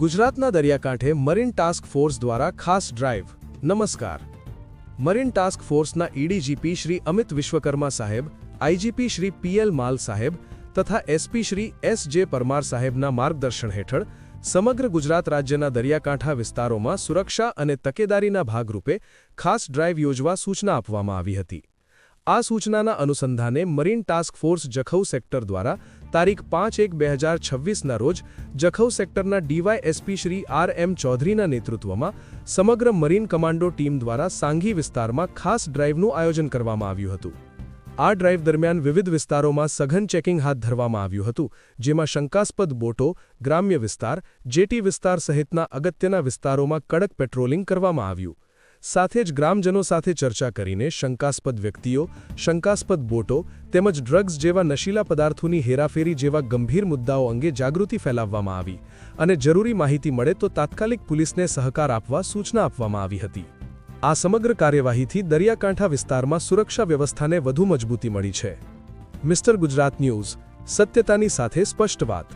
ગુજરાતના દરિયાકાંઠે marine task force દ્વારા ખાસ ડ્રાઇવ। નમસ્કાર। મરીન ટાસ્ક ફોર્સના એડીજીપી શ્રી અમિત વિશ્વકર્મા સાહેબ, આઈજીપી શ્રી પીએલ માલ સાહેબ તથા એસપી શ્રી એસ.જે. પરમાર સાહેબના માર્ગદર્શન હેઠળ સમગ્ર ગુજરાત રાજ્યના દરિયાકાંઠા વિસ્તારોમાં સુરક્ષા અને તકેદારીના ભાગરૂપે ખાસ ડ્રાઇવ યોજવા સૂચના આપવામાં આવી હતી। આ સૂચનાના અનુસંધાને marine task force Jakhau sector દ્વારા તારીખ 5/1/2026ના રોજ જખૌ સેક્ટરના ડીવાયએસપી શ્રી આર.એમ. ચૌધરીના નેતૃત્વમાં સમગ્ર મરીન કમાન્ડો ટીમ દ્વારા સાંઘી વિસ્તારમાં ખાસ ડ્રાઇવનું આયોજન કરવામાં આવ્યું હતું। આ ડ્રાઇવ દરમિયાન વિવિધ વિસ્તારોમાં સઘન ચેકિંગ હાથ ધરવામાં આવ્યું હતું, જેમાં શંકાસ્પદ બોટો, ગ્રામ્ય વિસ્તાર, જેટી વિસ્તાર સહિતના અગત્યના વિસ્તારોમાં કડક પેટ્રોલિંગ કરવામાં આવ્યું। સાથે જ ગ્રામજનો સાથે ચર્ચા કરીને શંકાસ્પદ વ્યક્તિઓ, શંકાસ્પદ બોટો તેમજ ડ્રગ્સ જેવા નશીલા પદાર્થોની હેરાફેરી જેવા ગંભીર મુદ્દાઓ અંગે જાગૃતિ ફેલાવવામાં આવી અને જરૂરી માહિતી મળે તો તાત્કાલિક પોલીસને સહકાર આપવા સૂચના આપવામાં આવી હતી। આ સમગ્ર કાર્યવાહીથી દરિયાકાંઠા વિસ્તારમાં સુરક્ષા વ્યવસ્થાને વધુ મજબૂતી મળી છે। મિસ્ટર ગુજરાત ન્યૂઝ, સત્યતાની સાથે સ્પષ્ટ વાત।